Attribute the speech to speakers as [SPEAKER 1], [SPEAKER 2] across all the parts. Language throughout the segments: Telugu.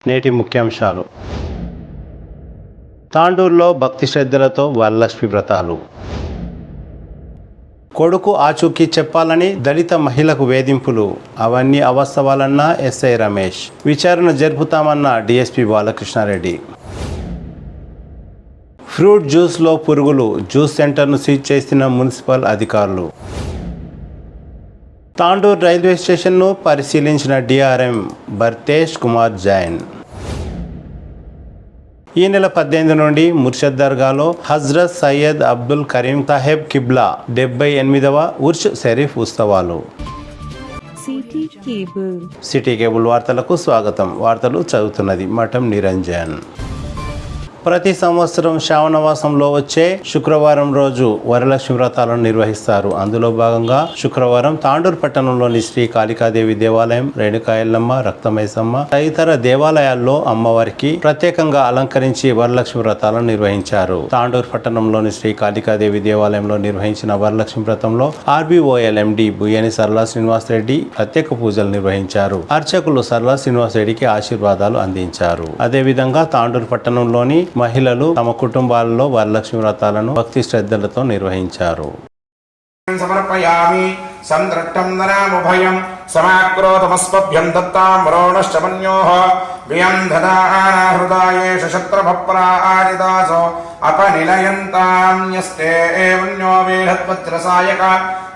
[SPEAKER 1] నేటి ముఖ్యాంశాలు. తాండూరులో భక్తి శ్రద్ధలతో వరలక్ష్మి వ్రతాలు. కొడుకు ఆచూకీ చెప్పాలని దళిత మహిళకు వేధింపులు, అవన్నీ అవాస్తవాలన్న ఎస్ఐ రమేష్. విచారణ జరుపుతామన్న డీఎస్పీ బాలకృష్ణారెడ్డి. ఫ్రూట్ జ్యూస్లో పురుగులు, జ్యూస్ సెంటర్ను సీజ్ చేసిన మున్సిపల్ అధికారులు. తాండూరు రైల్వే స్టేషన్ను పరిశీలించిన డిఆర్ఎం భర్తేష్ కుమార్ జైన్. ఈ నెల 18 నుండి ముర్షద్ దర్గాలో హజ్రత్ సయ్యద్ అబ్దుల్ కరీం సాహెబ్ కిబ్లా 78వ ఉర్ష్ షరీఫ్ ఉత్సవాలు. సిటీ కేబుల్ వార్తలకు స్వాగతం. వార్తలు చదువుతున్నది మఠం నిరంజన్. ప్రతి సంవత్సరం శ్రావణమాసంలో వచ్చే శుక్రవారం రోజు వరలక్ష్మి వ్రతాలను నిర్వహిస్తారు. అందులో భాగంగా శుక్రవారం తాండూరు పట్టణంలోని శ్రీ కాళికాదేవి దేవాలయం, రేణుకా ఎల్లమ్మ, రక్తమైసమ్మ తదితర దేవాలయాల్లో అమ్మవారికి ప్రత్యేకంగా అలంకరించి వరలక్ష్మి వ్రతాలను నిర్వహించారు. తాండూరు పట్టణంలోని శ్రీ కాళికాదేవి దేవాలయంలో నిర్వహించిన వరలక్ష్మి వ్రతంలో ఆర్బీఓఎల్ ఎండి బుయ్యని సరళ శ్రీనివాస్ రెడ్డి ప్రత్యేక పూజలు నిర్వహించారు. అర్చకులు సరళ శ్రీనివాస్ రెడ్డికి ఆశీర్వాదాలు అందించారు. అదేవిధంగా తాండూరు పట్టణంలోని మహిళలు తమ కుటుంబాలలో వరలక్ష్మి వ్రతాలను భక్తి శ్రద్ధలతో నిర్వహించారు.
[SPEAKER 2] సమర్పయామి సందృష్టం నరాముభయం సమాక్రోధమస్పభ్యం దత్తాం వరోణశ్చమన్యోః వియం దదానా హృదయేషు శత్రుభప్రాజిదాసో అపనిలయంతాన్యస్తే ఏవన్యో వేధత్వజ్రసాయక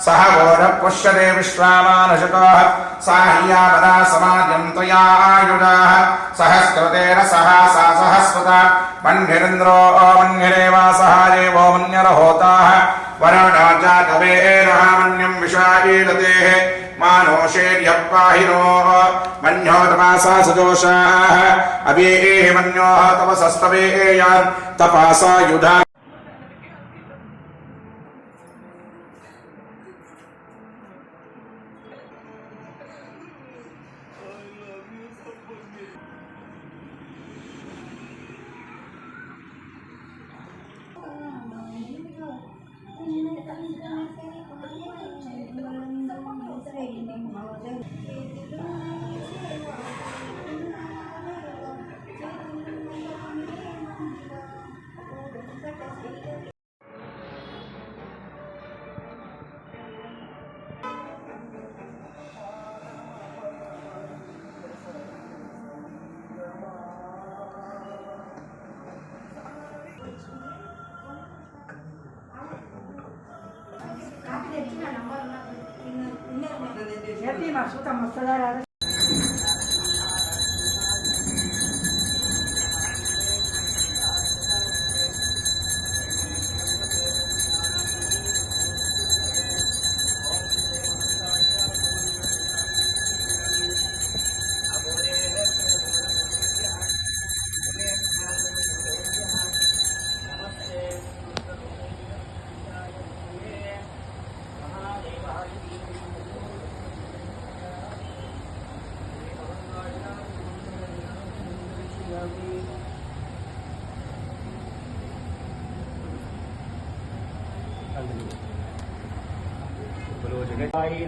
[SPEAKER 2] సహ గోరపశ్యతే విశ్వామానశకాః సాహ్యావదా సమాద్యం త్వయా ఆయుధాః సహస్రతేన సహసా సహస్వత మన్నిరింద్రో మన్నిరేవా సహాదేవో మన్యరహోతాః వరుణాజాతవేరహామన్యం విశ్వాయీరతేః మానోషేర్యప్పాహినో మన్యోతమాసా సజోషాః అవేః మన్యోః తపసస్తవేయాన్ తపాసాయుధా.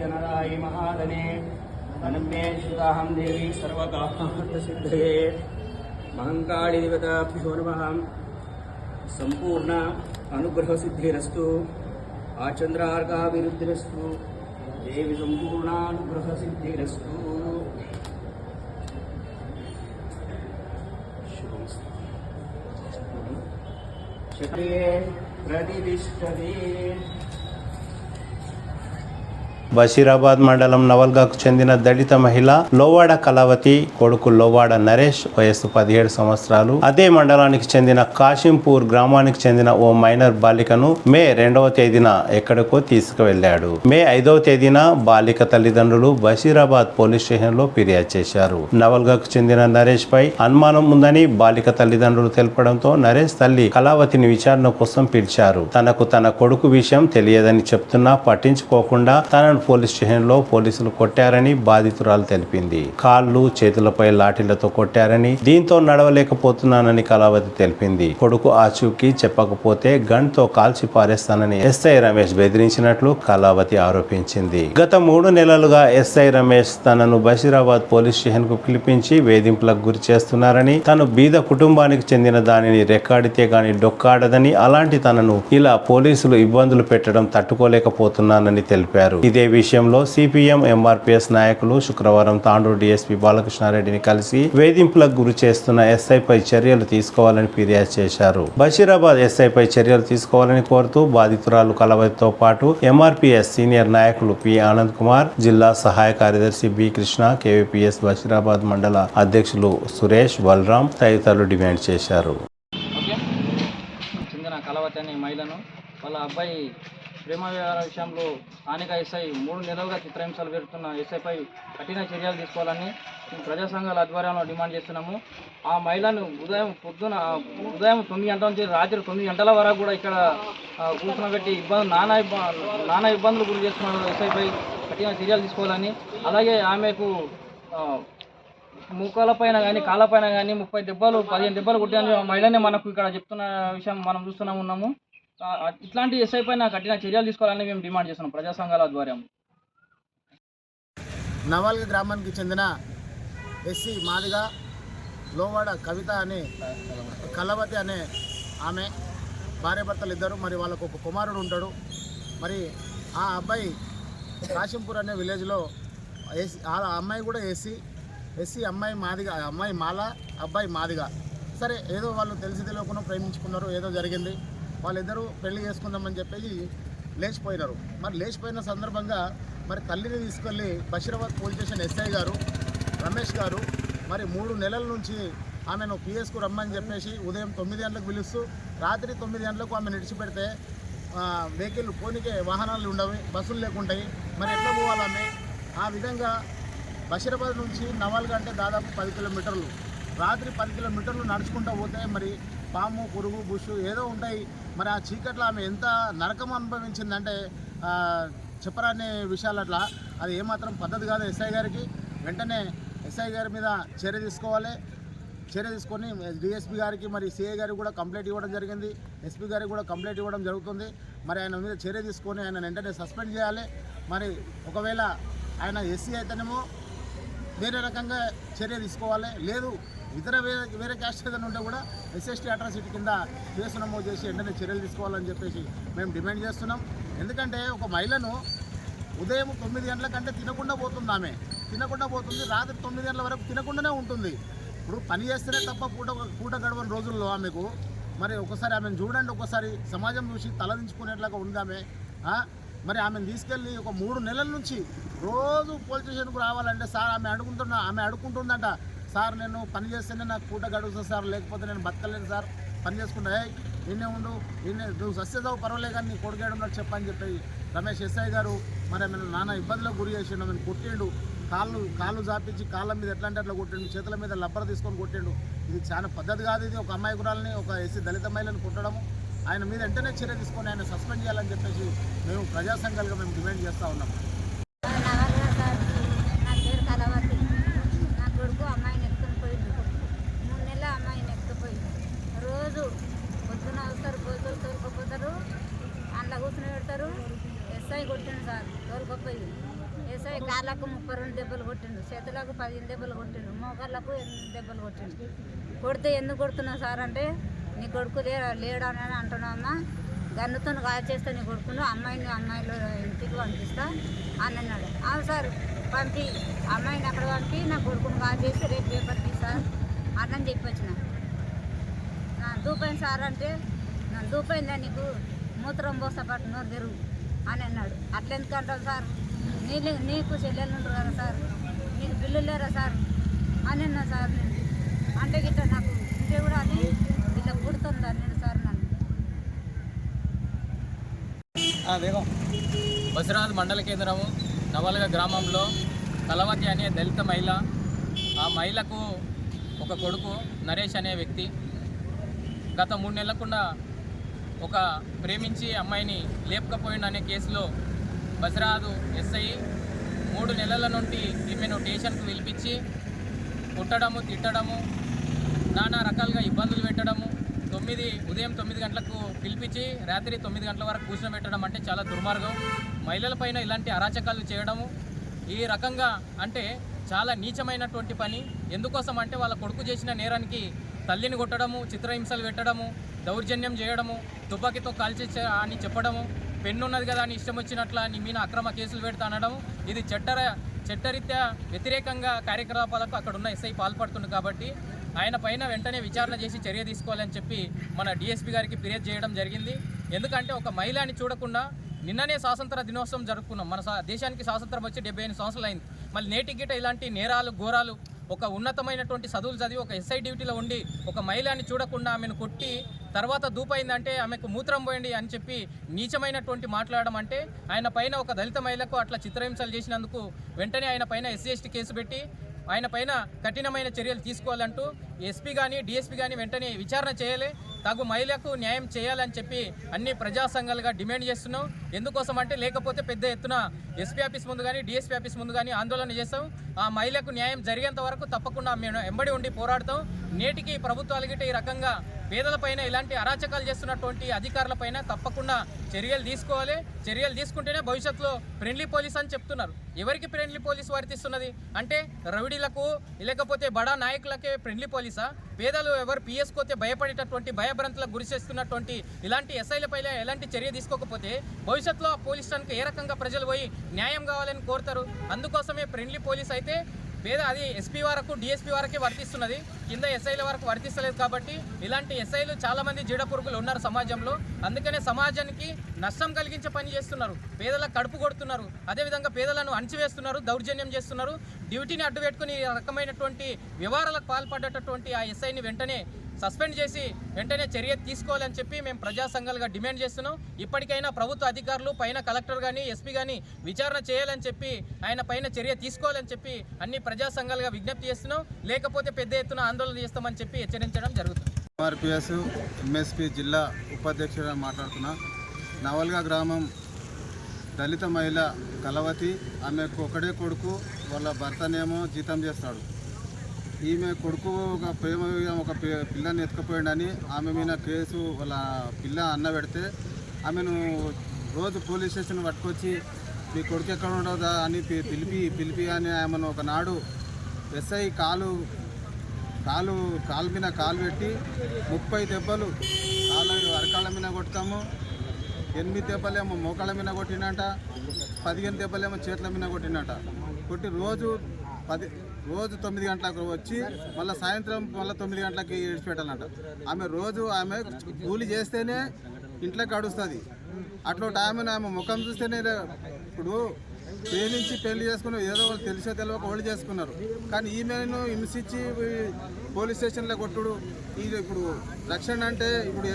[SPEAKER 3] ధనరాయి మహాధనే ధనమే సుతాహం దేవి సర్వకామసిద్ధయే మహంకాళి దేవతాభ్యో నమః. సంపూర్ణ అనుగ్రహ సిద్ధిరస్తు ఆచంద్రార్కాభివృద్ధిరస్తు దేవి సంపూర్ణ అనుగ్రహ సిద్ధిరస్తు. క్షత్రియే ప్రతిష్టతే.
[SPEAKER 1] బషీరాబాద్ మండలం నవల్గాకు చెందిన దళిత మహిళ లోవాడ కళావతి కొడుకు లోవాడ నరేష్ వయస్సు 17 సంవత్సరాలు అదే మండలానికి చెందిన కాశింపూర్ గ్రామానికి చెందిన ఓ మైనర్ బాలికను మే 2వ తేదీన ఎక్కడికో తీసుకువెళ్లాడు. మే 5వ తేదీన బాలిక తల్లిదండ్రులు బషీరాబాద్ పోలీస్ స్టేషన్ లో ఫిర్యాదు చేశారు. నవల్గాకు చెందిన నరేష్ పై అనుమానం ఉందని బాలిక తల్లిదండ్రులు తెలపడంతో నరేష్ తల్లి కళావతిని విచారణ కోసం పిలిచారు. తనకు తన కొడుకు విషయం తెలియదని చెప్తున్నా పట్టించుకోకుండా తనను పోలీస్ స్టేషన్లో పోలీసులు కొట్టారని బాధితురాలు తెలిపింది. కాళ్ళు చేతులపై లాఠీలతో కొట్టారని, దీంతో నడవలేకపోతున్నానని కళావతి తెలిపింది. కొడుకు ఆచూకీ చెప్పకపోతే గన్తో కాల్చి పారేస్తానని ఎస్ఐ రమేష్ బెదిరించినట్లు కళావతి ఆరోపించింది. గత 3 నెలలుగా ఎస్ఐ రమేష్ తనను బషీరాబాద్ పోలీస్ స్టేషన్ కు పిలిపించి వేధింపులకు గురి చేస్తున్నారని, తను బీద కుటుంబానికి చెందిన దానిని రెక్కాడితే గాని డొక్కాడదని, అలాంటి తనను ఇలా పోలీసులు ఇబ్బందులు పెట్టడం తట్టుకోలేకపోతున్నానని తెలిపారు. ఇదే విషయంలో సిపిఎం ఎంఆర్పిఎస్ నాయకులు శుక్రవారం తాండూరు డీఎస్పీ బాలకృష్ణారెడ్డిని కలిసి వేధింపులకు గురి చేస్తున్న ఎస్ఐపై చర్యలు తీసుకోవాలని ఫిర్యాదు చేశారు. బషీరాబాద్ ఎస్ఐపై చర్యలు తీసుకోవాలని కోరుతూ బాధితురాలు కళావతితో పాటు ఎంఆర్పిఎస్ సీనియర్ నాయకులు పి ఆనంద్ కుమార్, జిల్లా సహాయ కార్యదర్శి బి కృష్ణ, కేవీపీఎస్ బషీరాబాద్ మండల అధ్యక్షులు సురేష్, బలరాం తదితరులు డిమాండ్ చేశారు.
[SPEAKER 4] చెందిన కళావతి అనే మహిళను వాళ్ళ అబ్బాయి ప్రేమ వ్యవహార విషయంలో స్థానిక ఎస్ఐ 3 నెలలుగా చిత్రహింసలు పెడుతున్న ఎస్ఐపై కఠిన చర్యలు తీసుకోవాలని ప్రజా సంఘాల ఆధ్వర్యంలో డిమాండ్ చేస్తున్నాము. ఆ మహిళను ఉదయం 9 గంటల నుంచి రాత్రి 9 గంటల వరకు కూడా ఇక్కడ కూర్చోబెట్టి నానా ఇబ్బందులు గురి చేస్తున్నారు. ఎస్ఐపై కఠిన చర్యలు తీసుకోవాలని, అలాగే ఆమెకు ముఖాలపైన కానీ కాళ్ళపైన కానీ 30 దెబ్బలు 15 దెబ్బలు కొట్టిన మహిళనే మనకు ఇక్కడ చెప్తున్న విషయం మనం చూస్తున్నాము. ఇట్లాంటి ఎస్ఐ పైన కఠిన చర్యలు తీసుకోవాలని మేము డిమాండ్ చేస్తున్నాం ప్రజా సంఘాల ఆధ్వర్యం.
[SPEAKER 5] నవాల్గి గ్రామానికి చెందిన ఎస్సీ మాదిగ లోవాడ కవిత అనే కళావతి అనే ఆమె భార్యాభర్తలు ఇద్దరు. మరి వాళ్ళకు ఒక కుమారుడు ఉంటాడు. మరి ఆ అబ్బాయి కాశంపూర్ అనే విలేజ్లో ఆ అమ్మాయి కూడా ఎస్సీ అమ్మాయి మాదిగ, అమ్మాయి మాల, అబ్బాయి మాదిగ. సరే ఏదో వాళ్ళు తెలిసి తెలియకుండా ప్రేమించుకున్నారు, ఏదో జరిగింది. వాళ్ళిద్దరూ పెళ్లి చేసుకుందామని చెప్పేసి లేచిపోయినారు. మరి లేచిపోయిన సందర్భంగా మరి తల్లిని తీసుకెళ్ళి బషీరాబాద్ పోలీస్ స్టేషన్ ఎస్ఐ గారు రమేష్ గారు మరి 3 నెలల నుంచి ఆమెను పిఎస్కు రమ్మని చెప్పేసి ఉదయం 9 గంటలకు పిలుస్తూ రాత్రి 9 గంటలకు ఆమెను విడిచిపెడితే వెహికల్ పోనీకే వాహనాలు ఉండవు, బస్సులు లేకుంటాయి. మరి ఎట్లా పోవాలి ఆమె? ఆ విధంగా బషీరాబాద్ నుంచి నవాల్గా అంటే దాదాపు 10 కిలోమీటర్లు, రాత్రి 10 కిలోమీటర్లు నడుచుకుంటూ పోతే మరి పాము, పురుగు, బుష్ ఏదో ఉంటాయి. మరి ఆ చీకట్లో ఆమె ఎంత నరకం అనుభవించిందంటే చెప్పరాని విషయాలు. అట్లా అది ఏమాత్రం పద్ధతి కాదు. ఎస్ఐ గారికి వెంటనే ఎస్ఐ గారి మీద చర్య తీసుకోవాలి. చర్య తీసుకొని డిఎస్పీ గారికి మరి సిఐ గారికి కూడా కంప్లైంట్ ఇవ్వడం జరిగింది. ఎస్పీ గారికి కూడా కంప్లైంట్ ఇవ్వడం జరుగుతుంది. మరి ఆయన మీద చర్య తీసుకొని ఆయన వెంటనే సస్పెండ్ చేయాలి. మరి ఒకవేళ ఆయన ఎస్సీ అయితేనేమో వేరే రకంగా చర్య తీసుకోవాలి, లేదు ఇతర వేరే క్యాస్ట్ ఏదైనా ఉంటే కూడా ఎస్ఎస్టీ అట్రాసిటీ కింద కేసు నమోదు చేసి వెంటనే చర్యలు తీసుకోవాలని చెప్పేసి మేము డిమాండ్ చేస్తున్నాం. ఎందుకంటే ఒక మహిళను ఉదయం 9 గంటల కంటే తినకుండా పోతుంది, ఆమె తినకుండా పోతుంది, రాత్రి 9 గంటల వరకు తినకుండానే ఉంటుంది. ఇప్పుడు పని చేస్తేనే తప్ప పూట గడవని రోజుల్లో ఆమెకు మరి ఒకసారి ఆమెను చూడండి, ఒకసారి సమాజం చూసి తలదించుకునేట్లాగా ఉంది ఆమె. మరి ఆమెను తీసుకెళ్ళి ఒక 3 నెలల నుంచి రోజు పోలీస్ స్టేషన్కు రావాలంటే సార్ ఆమె అడుగుతుందంట, సార్ నేను పని చేస్తేనే నాకు పూట గడుస్తుంది సార్, లేకపోతే నేను బతకలేను సార్, పని చేసుకుంటా, నిన్నే ఉండు, నువ్వు సస్యదావు పర్వాలేదు కానీ నీ కొడుకేడు ఉన్నట్టు చెప్పని చెప్పి రమేష్ ఎస్ఐ గారు మరి ఆమెను నానా ఇబ్బందులకు గురి చేసిండు. ఆమెను కొట్టిండు, కాళ్ళు జాపించి కాళ్ళ మీద ఎట్లా అంటే అట్లా కొట్టిండు, చేతుల మీద లబ్బర తీసుకొని కొట్టిండు. ఇది చాలా పద్ధతి కాదు. ఇది ఒక అమ్మాయి గురాలని, ఒక ఎస్సీ దళిత మహిళను కొట్టడము. ఆయన మీద వెంటనే చర్య తీసుకొని ఆయన సస్పెండ్ చేయాలని చెప్పేసి మేము ప్రజా సంఘాలుగా మేము డిమాండ్ చేస్తూ ఉన్నాం.
[SPEAKER 6] నా పేరు కళావతి. నా కొడుకు అమ్మాయిని ఎత్తుకొని పోయిండు. 3 నెలల అమ్మాయిని ఎత్తుకుపోయిండు. రోజు పొద్దున వస్తారు, గోతులు తోలుకపోతారు, అందులో కూర్చుని పెడతారు. ఎస్ఐ కొట్టిండు సార్, తోలుకపోయి ఎస్ఐ కాళ్ళకు 32 దెబ్బలు కొట్టిండు, చేతులకు 15 దెబ్బలు కొట్టిండు, మోకాళ్ళకు 8 దెబ్బలు కొట్టిండు. కొడితే ఎందుకు కొడుతున్నావు సార్ అంటే, నీ కొడుకు లేడని అంటున్నావమ్మా, గన్నుతో కాల్చేస్తే నీ కొడుకును అమ్మాయిలో ఇంటికి పంపిస్తా అని అన్నాడు. అవును సార్ పంపి, అమ్మాయిని అక్కడ పంపి నా కొడుకును కాల్చేసి రేపు పేపర్ తీసార్ అన్నని చెప్పొచ్చిన. దూపైంది సార్ అంటే, దూపైందా నీకు, మూత్రం పోస్తా పట్టు నోరు తెరుగు అని అన్నాడు. అట్లెందుకు అంటావు సార్, నీకు చెల్లెలు ఉంటారు కదా సార్, నీకు బిల్లు లేరా సార్ అని అన్నా సార్. నేను అంటే గిట్ట నాకు ఇంటే కూడా అని ఇట్లా పుడుతుందా నేను సార్ నన్ను.
[SPEAKER 4] బషీరాబాద్ మండల కేంద్రము నవల్గా గ్రామంలో కళావతి అనే దళిత మహిళ, ఆ మహిళకు ఒక కొడుకు నరేష్ అనే వ్యక్తి గత 3 నెలలకుండా ఒక ప్రేమించి అమ్మాయిని లేపకపోయిన అనే కేసులో
[SPEAKER 7] బసరాదు ఎస్ఐ 3 నెలల నుండి ఈమెను స్టేషన్కు పిలిపించి కొట్టడము, తిట్టడము, నానా రకాలుగా ఇబ్బందులు పెట్టడము, ఉదయం 9 గంటలకు పిలిపించి రాత్రి 9 గంటల వరకు కూర్చోబెట్టడం అంటే చాలా దుర్మార్గం. మహిళలపైన ఇలాంటి అరాచకాలు చేయడము ఈ రకంగా అంటే చాలా నీచమైనటువంటి పని. ఎందుకోసం అంటే వాళ్ళ కొడుకు చేసిన నేరానికి తల్లిని కొట్టడము, చిత్రహింసలు పెట్టడము, దౌర్జన్యం చేయడము, తుపాకీతో కాల్చి అని చెప్పడము, పెన్నున్నది కదా అని ఇష్టం వచ్చినట్ల నీ మీద అక్రమ కేసులు పెడతా అనడం, ఇది చట్టరీత్యా వ్యతిరేకంగా కార్యకలాపాలకు అక్కడ ఉన్న ఎస్ఐ పాల్పడుతుంది. కాబట్టి ఆయన పైన వెంటనే విచారణ చేసి చర్య తీసుకోవాలని చెప్పి మన డిఎస్పీ గారికి ఫిర్యాదు చేయడం జరిగింది. ఎందుకంటే ఒక మహిళని చూడకుండా నిన్ననే స్వాతంత్ర దినోత్సవం జరుపుకున్నాం. మన దేశానికి స్వాతంత్రం వచ్చి 78 సంవత్సరాలు అయింది. మళ్ళీ నేటి గిట ఇలాంటి నేరాలు, ఘోరాలు, ఒక ఉన్నతమైనటువంటి చదువులు చదివి ఒక ఎస్ఐ డ్యూటీలో ఉండి ఒక మహిళని చూడకుండా ఆమెను కొట్టి తర్వాత దూపైందంటే ఆమెకు మూత్రం పోయింది అని చెప్పి నీచమైనటువంటి మాట్లాడడం అంటే ఆయన పైన ఒక దళిత మహిళకు అట్లా చిత్రహింసలు చేసినందుకు వెంటనే ఆయన పైన SC/ST కేసు పెట్టి ఆయన పైన కఠినమైన చర్యలు తీసుకోవాలంటూ ఎస్పీ కానీ డిఎస్పీ కానీ వెంటనే విచారణ చేయాలి, తగు మహిళకు న్యాయం చేయాలని చెప్పి అన్ని ప్రజా సంఘాలుగా డిమాండ్ చేస్తున్నాం. ఎందుకోసం అంటే లేకపోతే పెద్ద ఎత్తున ఎస్పీ ఆఫీస్ ముందు కానీ డిఎస్పీ ఆఫీస్ ముందు కానీ ఆందోళన చేస్తాం. ఆ మహిళకు న్యాయం జరిగేంత వరకు తప్పకుండా మేము ఎంబడి ఉండి పోరాడతాం. నేటికి ప్రభుత్వాలు గిట్ట ఈ రకంగా పేదలపైన ఇలాంటి అరాచకాలు చేస్తున్నటువంటి అధికారులపైన తప్పకుండా చర్యలు తీసుకోవాలి. చర్యలు తీసుకుంటేనే భవిష్యత్తులో ఫ్రెండ్లీ పోలీస్ అని చెప్తున్నారు. ఎవరికి ఫ్రెండ్లీ పోలీస్ వర్తిస్తున్నది అంటే రౌడీలకు లేకపోతే బడా నాయకులకే ఫ్రెండ్లీ పోలీసా? పేదలు ఎవరు పిఎస్కోతే భయపడేటటువంటి భయభ్రాంతులకు గురి చేస్తున్నటువంటి ఇలాంటి ఎస్ఐలపై ఎలాంటి చర్య తీసుకోకపోతే భవిష్యత్తులో పోలీస్ స్టేషన్కి ఏ రకంగా ప్రజలు పోయి న్యాయం కావాలని కోరుతారు. అందుకోసమే ఫ్రెండ్లీ పోలీస్ అయితే అది ఎస్పీ వరకు డిఎస్పీ వరకే వర్తిస్తున్నది, కింద ఎస్ఐల వరకు వర్తిస్తలేదు. కాబట్టి ఇలాంటి ఎస్ఐలు చాలామంది జీడపురుగులు ఉన్నారు సమాజంలో. అందుకనే సమాజానికి నష్టం కలిగించే పని చేస్తున్నారు, పేదలకు కడుపు కొడుతున్నారు, అదేవిధంగా పేదలను అణచివేస్తున్నారు, దౌర్జన్యం చేస్తున్నారు. డ్యూటీని అడ్డు పెట్టుకుని ఈ రకమైనటువంటి వ్యవహారాలకు పాల్పడేటటువంటి ఆ ఎస్ఐని వెంటనే సస్పెండ్ చేసి వెంటనే చర్య తీసుకోవాలని చెప్పి మేము ప్రజా సంఘాలుగా డిమాండ్ చేస్తున్నాం. ఇప్పటికైనా ప్రభుత్వ అధికారులు పైన కలెక్టర్ కానీ ఎస్పీ కానీ విచారణ చేయాలని చెప్పి ఆయన పైన చర్య తీసుకోవాలని చెప్పి అన్ని ప్రజా సంఘాలుగా విజ్ఞప్తి చేస్తున్నాం. లేకపోతే పెద్ద ఎత్తున ఆందోళన చేస్తామని చెప్పి హెచ్చరించడం జరుగుతుంది.
[SPEAKER 8] ఆర్పిఎస్ ఎంఎస్పీ జిల్లా ఉపాధ్యక్షుడిగా మాట్లాడుతున్నా. నవల్గా గ్రామం దళిత మహిళ కలవతి, ఆమెకు ఒకడే కొడుకు, వాళ్ళ భర్తనేమో జీతం చేస్తాడు. ఈమె కొడుకు ఒక పిల్లని ఎత్తుకుపోయిండని ఆమె మీద కేసు వాళ్ళ పిల్ల అన్న పెడితే ఆమెను రోజు పోలీస్ స్టేషన్ పట్టుకొచ్చి మీ కొడుకు ఎక్కడ ఉండదా అని పిలిపి అని ఆమెను ఒకనాడు ఎస్ఐ కాలు మీద కాలు పెట్టి 30 దెబ్బలు అరకాళ్ళ మీద కొడతాము, 8 దెబ్బలేమో మోకాళ్ళ మీద కొట్టినట, 15 దెబ్బలేమో చేతుల మీద కొట్టినట. కొట్టి రోజు 9 గంటలకు వచ్చి మళ్ళీ సాయంత్రం 9 గంటలకి విడిచిపెట్టాలంట. ఆమె కూలి చేస్తేనే ఇంట్లో గడుస్తుంది. అట్లా ఆమె ముఖం చూస్తేనే ఇప్పుడు ప్రేమించి పెళ్లి చేసుకుని ఏదో వాళ్ళు తెలిసే తెలియక వాళ్ళు చేసుకున్నారు. కానీ ఈమెను హింసించి పోలీస్ స్టేషన్లో కొట్టుడు. ఇది ఇప్పుడు రక్షణ అంటే ఇప్పుడు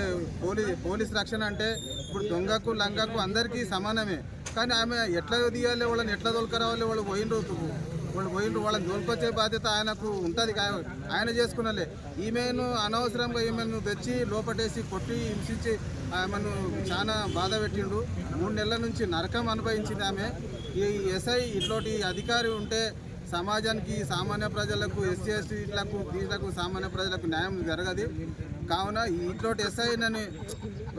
[SPEAKER 8] పోలీస్ రక్షణ అంటే ఇప్పుడు దొంగకు లంగకు అందరికీ సమానమే. కానీ ఆమె ఎట్లా దిగాలి, వాళ్ళని ఎట్లా తోలుకరావాలి, వాళ్ళు పోయిండ్రు వాళ్ళని తోలుకొచ్చే బాధ్యత ఆయనకు ఉంటుంది. ఆయన చేసుకున్నలే. ఈమెను అనవసరంగా ఈమెను తెచ్చి లోపటేసి కొట్టి హింసించి ఆమెను చాలా బాధ పెట్టిండు. 3 నెలల నుంచి నరకం అనుభవించింది ఆమె. ఈ ఎస్ఐ ఇట్లాంటి అధికారి ఉంటే సమాజానికి, సామాన్య ప్రజలకు, SC/STలకు, దీనికి సామాన్య ప్రజలకు న్యాయం జరగదు. కావున ఇట్లాంటి ఎస్ఐని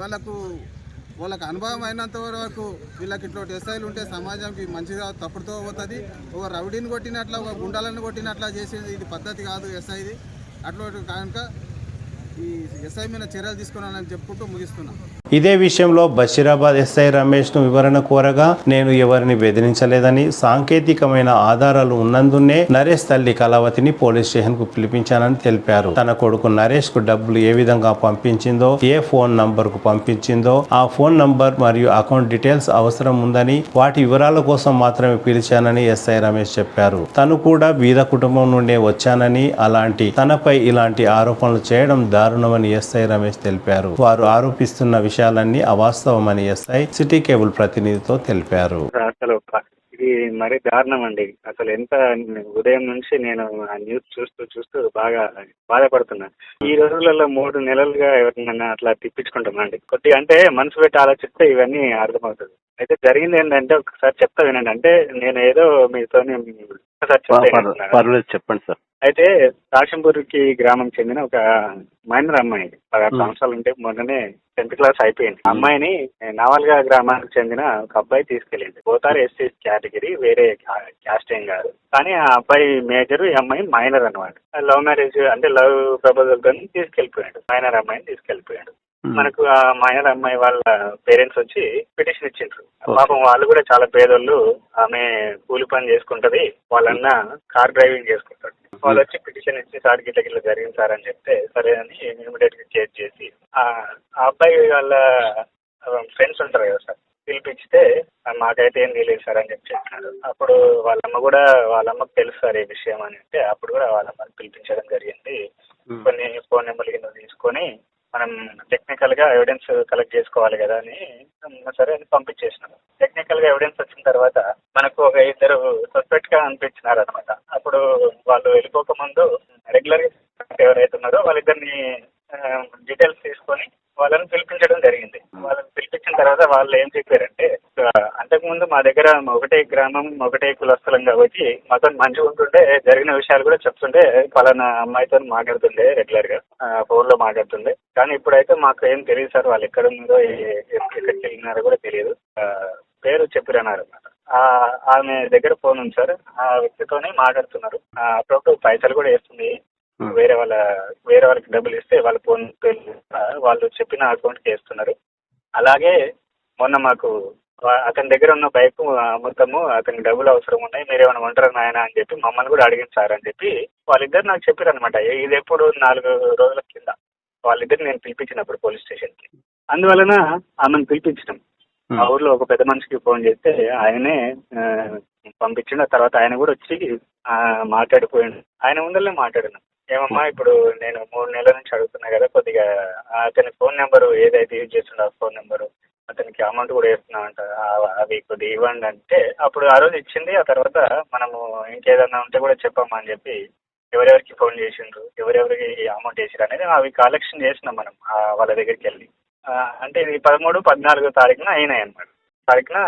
[SPEAKER 8] వాళ్ళకు అనుభవం అయినంత వరకు వీళ్ళకి ఇట్లాంటి ఎస్ఐలు ఉంటే సమాజానికి మంచిగా తప్పుడుతో పోతుంది. ఒక రౌడీని కొట్టినట్ల, ఒక గుండాలను కొట్టినట్లా చేసేది ఇది పద్ధతి కాదు ఎస్ఐది. అట్లాంటి కనుక ఈ ఎస్ఐ మీద చర్యలు తీసుకున్నానని చెప్పుకుంటూ ముగిస్తున్నాను.
[SPEAKER 1] ఇదే విషయంలో బషీరాబాద్ ఎస్ఐ రమేష్ను వివరణ కోరగా, నేను ఎవరిని బెదిరించలేదని, సాంకేతికమైన ఆధారాలు ఉన్నందునే నరేష్ తల్లి కళావతిని పోలీస్ స్టేషన్కు పిలిపించానని తెలిపారు. తన కొడుకు నరేష్కు డబ్బులు ఏ విధంగా పంపించిందో, ఏ ఫోన్ నంబర్కు పంపించిందో, ఆ ఫోన్ నంబర్ మరియు అకౌంట్ డీటెయిల్స్ అవసరం ఉందని, వాటి వివరాల కోసం మాత్రమే పిలిచానని ఎస్ఐ రమేష్ చెప్పారు. తను కూడా బీద కుటుంబం నుండే వచ్చానని, తనపై ఇలాంటి ఆరోపణలు చేయడం దారుణమని ఎస్ఐ రమేష్ తెలిపారు. వారు ఆరోపిస్తున్న విషయాలన్నీ అవాస్తవమని ఎస్ఐ సిటీ కేబుల్ ప్రతినిధితో తెలిపారు.
[SPEAKER 9] అసలు ఇది ఇది మరీ దారుణం అండి. అసలు ఎంత ఉదయం నుంచి నేను ఆ న్యూస్ చూస్తూ బాగా బాధపడుతున్నా. ఈ రోజులలో 3 నెలలుగా ఎవరినైనా అట్లా తిప్పించుకుంటున్నా అండి. కొద్దిగా అంటే మనసు పెట్టి ఆలోచిస్తే ఇవన్నీ అర్థమవుతుంది. అయితే జరిగింది ఏంటంటే ఒకసారి చెప్తా వినండి. అంటే నేను ఏదో మీతో
[SPEAKER 1] చెప్పండి సార్.
[SPEAKER 9] అయితే రాషంపూర్కి గ్రామం చెందిన ఒక మైనర్ అమ్మాయి 16 సంవత్సరాలు ఉంటే మొన్ననే 10th క్లాస్ అయిపోయింది. అమ్మాయిని నావల్గా గ్రామానికి చెందిన ఒక అబ్బాయి తీసుకెళ్ళింది. పోతారు ఎస్సీ కేటగిరీ, వేరే క్యాస్ట్ ఏం కాదు. కానీ ఆ అబ్బాయి మేజర్, ఈ అమ్మాయి మైనర్ అనమాట. లవ్ మ్యారేజ్ అంటే లవ్ ప్రపోజల్ తో తీసుకెళ్లిపోయాడు. మైనర్ అమ్మాయిని తీసుకెళ్లిపోయాడు. మనకు ఆ మైనర్ అమ్మాయి వాళ్ళ పేరెంట్స్ వచ్చి పిటిషన్ ఇచ్చిండ్రు. పాపం వాళ్ళు కూడా చాలా పేదోళ్ళు. ఆమె కూలి పని చేసుకుంటది, వాళ్ళన్న కార్ డ్రైవింగ్ చేసుకుంటాడు. వాళ్ళు వచ్చి పిటిషన్ ఇచ్చి సార్ గిట్ల జరిగింది సార్ అని చెప్తే సరే అని ఇమీడియట్ గా కేర్ చేసి ఆ అబ్బాయి వాళ్ళ ఫ్రెండ్స్ ఉంటారు కదా సార్, పిలిపిస్తే మాకైతే ఏం తెలియదు సార్ అని చెప్పినారు. అప్పుడు వాళ్ళమ్మకు తెలుసు సార్ ఈ విషయం అని అంటే అప్పుడు కూడా వాళ్ళమ్మని పిలిపించడం జరిగింది. కొన్ని ఫోన్ నెంబర్లు కింద తీసుకొని మనం టెక్నికల్ గా ఎవిడెన్స్ కలెక్ట్ చేసుకోవాలి కదా అని సరే అని పంపించేసినాము. టెక్నికల్ గా ఎవిడెన్స్ వచ్చిన తర్వాత మనకు ఒక 2 సస్పెక్ట్ గా అనిపించినారు అనమాట. అప్పుడు వాళ్ళు వెళ్ళిపోక ముందు రెగ్యులర్ గా ఎవరైతే ఉన్నారో వాళ్ళిద్దరిని డీటెయిల్స్ తీసుకొని వాళ్ళని పిలిపించడం జరిగింది. వాళ్ళని పిలిపించిన తర్వాత వాళ్ళు ఏం చెప్పారంటే, అంతకుముందు మా దగ్గర ఒకటే గ్రామం ఒకటే కులస్థలం కాబట్టి మాతో మంచిగా ఉంటుండే, జరిగిన విషయాలు కూడా చెప్తుండే, పలానా అమ్మాయితో మాట్లాడుతుండే, రెగ్యులర్ గా ఫోన్ లో మాట్లాడుతుండే. కానీ ఇప్పుడైతే మాకు ఏం తెలియదు సార్, వాళ్ళు ఎక్కడ ఉన్నారో ఎక్కడికి వెళ్ళినారో కూడా తెలియదు. పేరు చెప్పిరన్నారు అన్నమాట. ఆమె దగ్గర ఫోన్ ఉంది సార్, ఆ వ్యక్తితోనే మాట్లాడుతున్నారు. అప్పుడప్పుడు పైసలు కూడా వేస్తుంది. వేరే వాళ్ళకి డబ్బులు ఇస్తే వాళ్ళ ఫోన్ వాళ్ళు చెప్పిన అకౌంట్ కి వేస్తున్నారు. అలాగే మొన్న మాకు అతని దగ్గర ఉన్న బైక్ మొత్తము అతనికి డబ్బులు అవసరం ఉన్నాయి, మీరేమైనా ఉంటారా నాయన అని చెప్పి మమ్మల్ని కూడా అడిగింది సార్ అని చెప్పి వాళ్ళిద్దరు నాకు చెప్పారు అనమాట. ఇది ఎప్పుడు 4 రోజుల కింద వాళ్ళిద్దరు నేను పిలిపించినప్పుడు పోలీస్ స్టేషన్ కి. అందువలన ఆమెను పిలిపించినాం. ఆ ఊర్లో ఒక పెద్ద మనిషికి ఫోన్ చేస్తే ఆయనే పంపించిన తర్వాత ఆయన కూడా వచ్చి మాట్లాడిపోయాడు. ఆయన ముందరనే మాట్లాడినాం. ఏమమ్మా ఇప్పుడు నేను 3 నెలల నుంచి అడుగుతున్నా కదా, కొద్దిగా అతని ఫోన్ నెంబరు ఏదైతే యూజ్ చేస్తుండో ఆ ఫోన్ నెంబరు, అతనికి అమౌంట్ కూడా వేస్తున్నా అంట, అవి కొద్దిగా ఇవ్వండి అంటే అప్పుడు ఆ రోజు ఇచ్చింది. ఆ తర్వాత మనము ఇంకేదన్నా ఉంటే కూడా చెప్పమ్మా అని చెప్పి ఎవరెవరికి ఫోన్ చేసిండ్రు, ఎవరెవరికి అమౌంట్ వేసిరు అనేది అవి కలెక్షన్ చేసినాం మనం వాళ్ళ దగ్గరికి వెళ్ళి. అంటే ఇది 13, 14 తారీఖున అయినాయి అనమాట. తారీఖున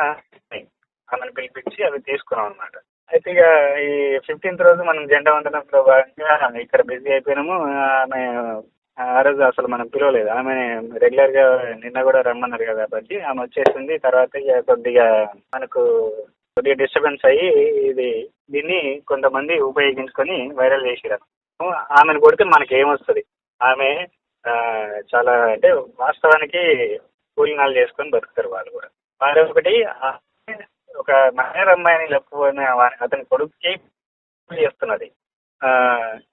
[SPEAKER 9] ఆమెను పిలిపించి అవి తీసుకున్నాం అనమాట. అయితే ఇక ఈ 15th రోజు మనం జెండా వందనంలో భాగంగా ఇక్కడ బిజీ అయిపోయినాము. ఆమె ఆ రోజు అసలు మనం పిలవలేదు. ఆమె రెగ్యులర్ గా నిన్న కూడా రమ్మన్నారు కదా బట్టి ఆమె వచ్చేసింది. తర్వాత ఇక కొద్దిగా డిస్టర్బెన్స్ అయ్యి దీన్ని కొంతమంది ఉపయోగించుకొని వైరల్ చేసిరారు. ఆమెను కొడితే మనకి ఏమొస్తుంది? ఆమె చాలా అంటే వాస్తవానికి కూలినాలు చేసుకొని బతుకుతారు వాళ్ళు కూడా. మరొకటి ఒక మైనర్ అమ్మాయిని లేకపోయిన అతని కొడుకుకి చేస్తున్నది.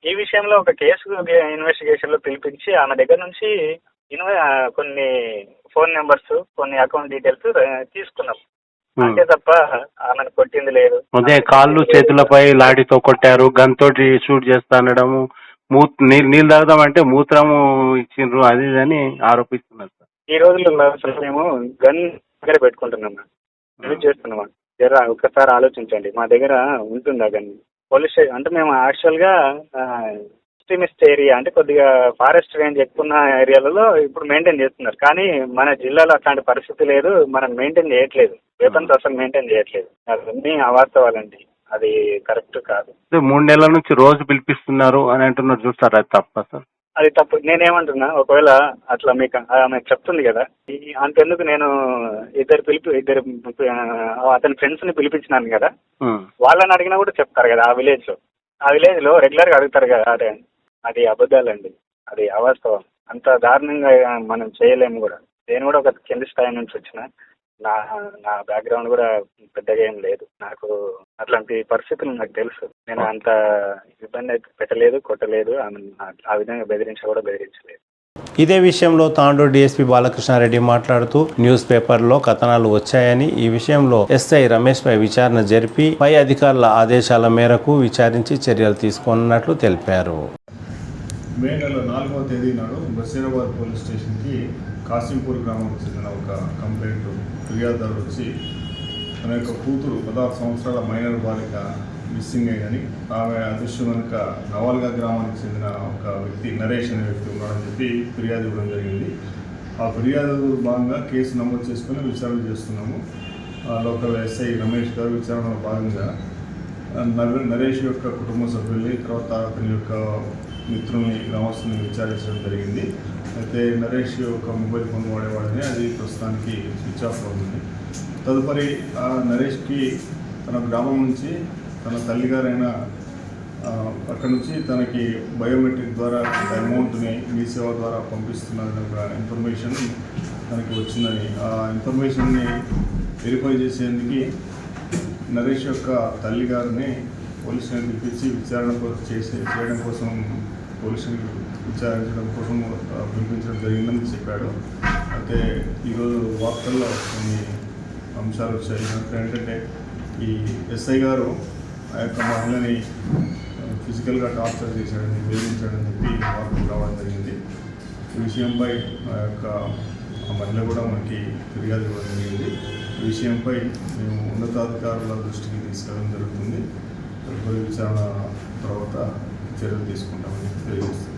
[SPEAKER 9] ఈ విషయంలో ఒక కేసు ఇన్వెస్టిగేషన్ లో పిలిపించి ఆమె దగ్గర నుంచి కొన్ని ఫోన్ నెంబర్స్, కొన్ని అకౌంట్ డీటెయిల్స్ తీసుకున్నాం. అంతే తప్ప ఆమెను కొట్టింది లేదు.
[SPEAKER 1] అదే కాళ్ళు చేతులపై లాఠీతో కొట్టారు, గన్ తోటి షూట్ చేస్తా అనడము, నీళ్ళు తాగుదామంటే మూత్రము ఇచ్చిండ్రు, అది అని ఆరోపిస్తున్నారు సార్.
[SPEAKER 9] ఈ రోజుల్లో అసలు మేము గన్ దగ్గర పెట్టుకుంటున్నాం, యూజ్ చేస్తున్నాం. జర ఒక్కసారి ఆలోచించండి. మా దగ్గర ఉంటుందా గన్? పోలీస్ స్టేషన్ అంటే మేము యాక్చువల్ గా ఎక్స్ట్రీమిస్ట్ ఏరియా అంటే కొద్దిగా ఫారెస్ట్ రేంజ్ ఎక్కువ ఉన్న ఏరియాలలో ఇప్పుడు మెయింటైన్ చేస్తున్నారు. కానీ మన జిల్లాలో అట్లాంటి పరిస్థితి లేదు, మనం మెయింటైన్ చేయట్లేదు. వెపన్స్ అసలు మెయింటైన్ చేయట్లేదు. అవన్నీ అవాస్తవాలండి, అది కరెక్ట్ కాదు.
[SPEAKER 1] 3 నెలల నుంచి రోజు పిలిపిస్తున్నారు అని అంటున్నారు చూస్తారా, అది తప్ప సార్?
[SPEAKER 9] అది తప్పు. నేనేమంటున్నా, ఒకవేళ అట్లా మీకు ఆమె చెప్తుంది కదా, అంతెందుకు నేను ఇద్దరు అతని ఫ్రెండ్స్ ని పిలిపించినాను కదా, వాళ్ళని అడిగినా కూడా చెప్తారు కదా. ఆ విలేజ్ లో రెగ్యులర్ గా అడుగుతారు కదా. అది అబద్ధాలండి, అది అవాస్తవం. అంత దారుణంగా మనం చేయలేము కూడా. నేను కూడా ఒక కింది స్థాయి నుంచి వచ్చిన, నా బ్యాక్గ్రౌండ్ కూడా పెద్దగా ఏం లేదు. నాకు అట్లాంటి పరిస్థితులు నాకు తెలుసు. నేను అంత ఇబ్బంది అయితే పెట్టలేదు, కొట్టలేదు, ఆ విధంగా బెదిరించలేదు.
[SPEAKER 1] ఇదే విషయంలో తాండూరు డీఎస్పీ బాలకృష్ణారెడ్డి మాట్లాడుతూ న్యూస్ పేపర్లో కథనాలు వచ్చాయని, ఈ విషయంలో ఎస్ఐ రమేష్ పై విచారణ జరిపి పై అధికారుల ఆదేశాల మేరకు విచారించి చర్యలు తీసుకున్నట్లు తెలిపారు.
[SPEAKER 10] మే నెల 4వ తేదీ నాడు బషీరాబాద్ పోలీస్ స్టేషన్కి కాసింపూర్ గ్రామంకు చెందిన ఒక కంప్లైంట్ ఫిర్యాదుదారు వచ్చి తన యొక్క కూతురు 16 సంవత్సరాల మైనర్ బాలిక మిస్సింగ్ అయిందని ఆమె అదృష్టం కనుక నవాల్గా గ్రామానికి చెందిన ఒక వ్యక్తి నరేష్ అనే వ్యక్తి ఉన్నాడని చెప్పి ఫిర్యాదు ఇవ్వడం జరిగింది. ఆ ఫిర్యాదు భాగంగా కేసు నమోదు చేసుకుని విచారణ చేస్తున్నాము. లోకల్ ఎస్ఐ రమేష్ గారు విచారణలో భాగంగా నరేష్ యొక్క కుటుంబ సభ్యుల్ని, తర్వాత అతని యొక్క మిత్రుల్ని, గ్రామస్తుల్ని విచారించడం జరిగింది. అయితే నరేష్ ఒక మొబైల్ ఫోన్ వాడేవాడని అది ప్రస్తుతానికి స్విచ్ ఆఫ్ అవుతుంది. తదుపరి ఆ నరేష్కి తన గ్రామం నుంచి తన తల్లిగారైన అక్కడ నుంచి తనకి బయోమెట్రిక్ ద్వారా అమౌంట్ని మీ సేవ ద్వారా పంపిస్తున్న ఇన్ఫర్మేషన్ తనకి వచ్చిందని, ఆ ఇన్ఫర్మేషన్ని వెరిఫై చేసేందుకు నరేష్ యొక్క తల్లిగారిని పోలీసుని పిలిపించి విచారణ చేయడం కోసం పోలీసుని విచారించడం కోసం పిలిపించడం జరిగిందని చెప్పాడు. అయితే ఈరోజు వార్తల్లో కొన్ని అంశాలు వచ్చాయి. ఏంటంటే ఈ ఎస్ఐ గారు ఆ యొక్క మహిళని ఫిజికల్గా టార్చర్ చేశాడని, వేధించాడని చెప్పి వార్తలు రావడం జరిగింది. ఈ విషయంపై ఆ మహిళ కూడా మనకి ఫిర్యాదు ఇవ్వడం జరిగింది. ఈ విషయంపై మేము ఉన్నతాధికారుల దృష్టికి తీసుకెళ్ళడం జరుగుతుంది. తదుపరి విచారణ తర్వాత చర్యలు తీసుకుంటామని తెలియజేస్తుంది.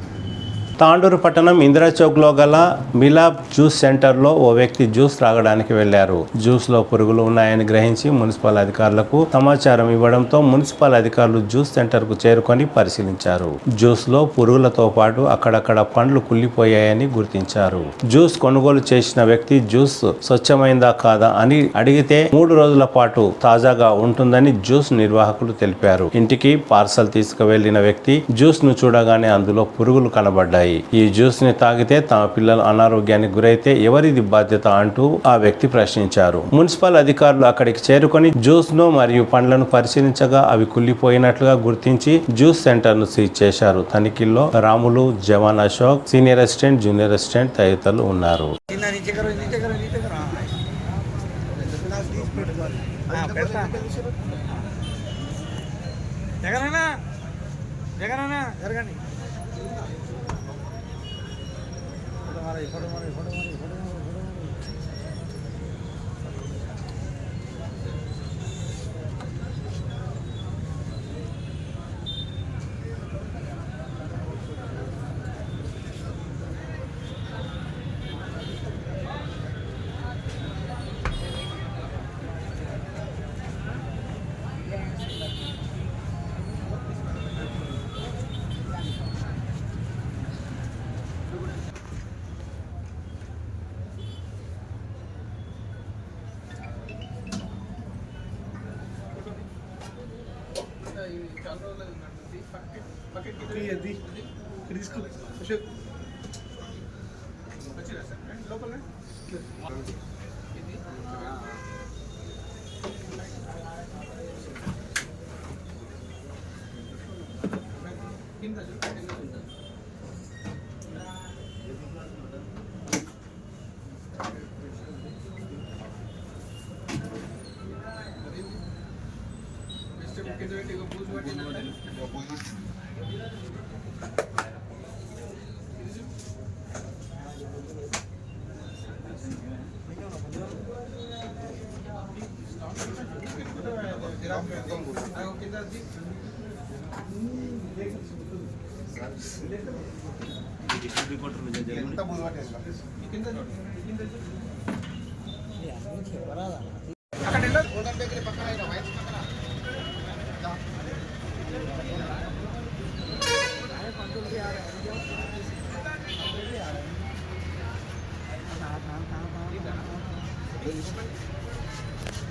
[SPEAKER 1] తాండూరు పట్టణం ఇందిరా చౌక్లో గల మిలాబ్ జ్యూస్ సెంటర్లో ఓ వ్యక్తి జ్యూస్ త్రాగడానికి వెళ్లారు. జ్యూస్లో పురుగులు ఉన్నాయని గ్రహించి మున్సిపల్ అధికారులకు సమాచారం ఇవ్వడంతో మున్సిపల్ అధికారులు జ్యూస్ సెంటర్కు చేరుకొని పరిశీలించారు. జ్యూస్లో పురుగులతో పాటు అక్కడక్కడ పండ్లు కుళ్ళిపోయాయని గుర్తించారు. జ్యూస్ కొనుగోలు చేసిన వ్యక్తి జ్యూస్ స్వచ్ఛమైందా కాదా అని అడిగితే 3 రోజుల పాటు తాజాగా ఉంటుందని జ్యూస్ నిర్వాహకులు తెలిపారు. ఇంటికి పార్సల్ తీసుకువెళ్లిన వ్యక్తి జ్యూస్ ను చూడగానే అందులో పురుగులు కనబడ్డాయి. ఈ జ్యూస్ ని తాగితే తమ పిల్లలు అనారోగ్యానికి గురైతే ఎవరిది బాధ్యత అంటూ ఆ వ్యక్తి ప్రశ్నించారు. మున్సిపల్ అధికారులు అక్కడికి చేరుకొని జ్యూస్ ను మరియు పండ్లను పరిశీలించగా అవి కుళ్ళిపోయినట్లుగా గుర్తించి జ్యూస్ సెంటర్ ను సీజ్ చేశారు. తనిఖీల్లో Ramulu, jawan Ashok, senior assistant, junior assistant తదితరులు ఉన్నారు.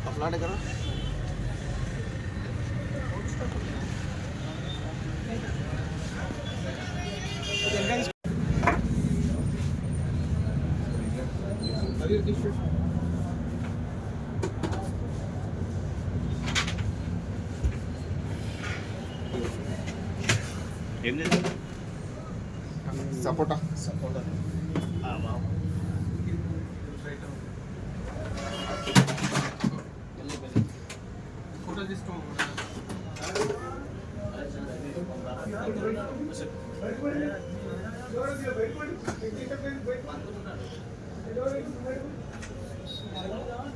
[SPEAKER 8] अपना करो सपोटा सपोटा फोटो తీసుకో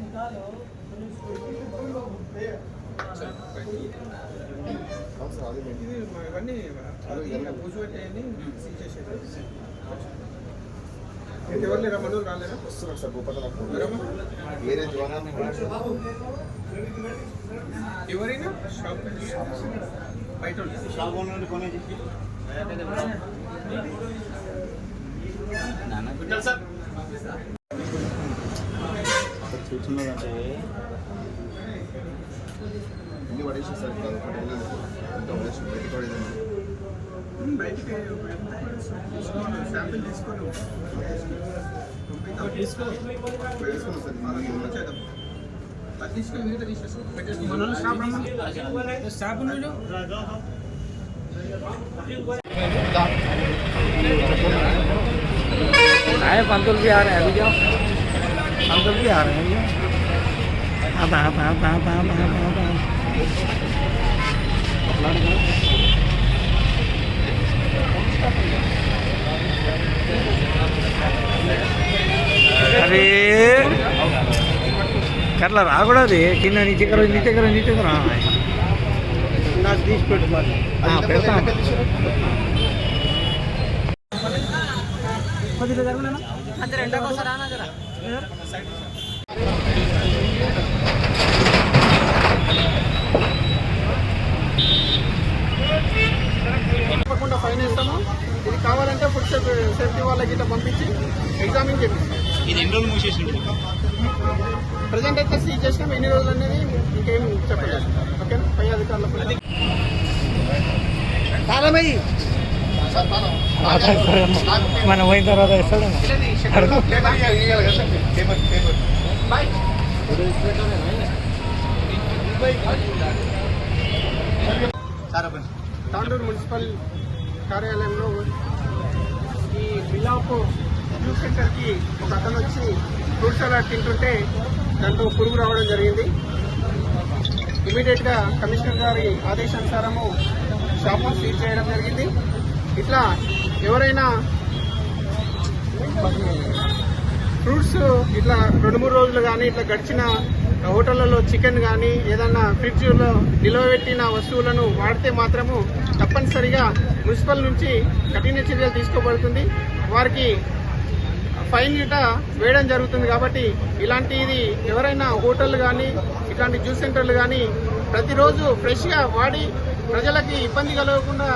[SPEAKER 8] निकालो ఇవన్నీ కూర్చోబెట్టి సీజ్ చేసేది. ఎవరు లేరా మనోళ్ళు రాలేరా? వస్తున్నారు సార్ ఎవరైనా షాప్ బయట షాప్ ఓనర్ కొనేది సార్ చూస్తున్నదంటే ఎన్ని పడేసి సార్ బయటికి శాంపిల్ తీసుకొని
[SPEAKER 3] पंतुल भी आ रहे हैं, अभी जाओ पंतुल भी आ रहे हैं। आप अरे कर ला रागुड़ा दे कि नीचे करो ना तीस पेट हाँ पेड़ता
[SPEAKER 8] తప్పకుండా ఫైన్ వేస్తాము. ఇది కావాలంటే ఫుడ్ సేఫ్టీ వాళ్ళకి ఇట్లా పంపించి ఎగ్జామిన్ చేపిస్తాం. ఇది ఎన్ని రోజులు మూసేసింది? ప్రజెంట్ అయితే సీజ్ చేసినాం. ఎన్ని రోజులు అనేది ఇంకేం చెప్పలేదు. ఓకే, పై అధికారులకు
[SPEAKER 3] మనం పోయిన తర్వాత ఇస్తాడు.
[SPEAKER 8] తాండూరు మున్సిపల్ కార్యాలయంలో ఈ మిలాపు జ్యూస్ సెంటర్కి ఒక అతను వచ్చి ఫ్రూట్ సలాడ్ తింటుంటే దాంట్లో పురుగు రావడం జరిగింది. ఇమీడియట్గా కమిషనర్ గారి ఆదేశానుసారము షాపును సీజ్ చేయడం జరిగింది. ఇట్లా ఎవరైనా ఫ్రూట్స్ ఇట్లా 2-3 రోజులు కానీ ఇట్లా గడిచిన హోటళ్లలో చికెన్ కానీ ఏదన్నా ఫ్రిడ్జ్లో నిల్వబెట్టిన వస్తువులను వాడితే మాత్రము తప్పనిసరిగా మున్సిపల్ నుంచి కఠిన చర్యలు తీసుకోబడుతుంది. వారికి ఫైన్ గిట వేయడం జరుగుతుంది. కాబట్టి ఇలాంటిది ఎవరైనా హోటళ్లు కానీ ఇట్లాంటి జ్యూస్ సెంటర్లు కానీ ప్రతిరోజు ఫ్రెష్గా వాడి ప్రజలకి ఇబ్బంది కలగకుండా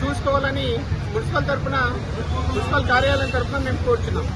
[SPEAKER 8] చూసుకోవాలని మున్సిపల్ కార్యాలయం తరఫున మేము కోరుచున్నాం.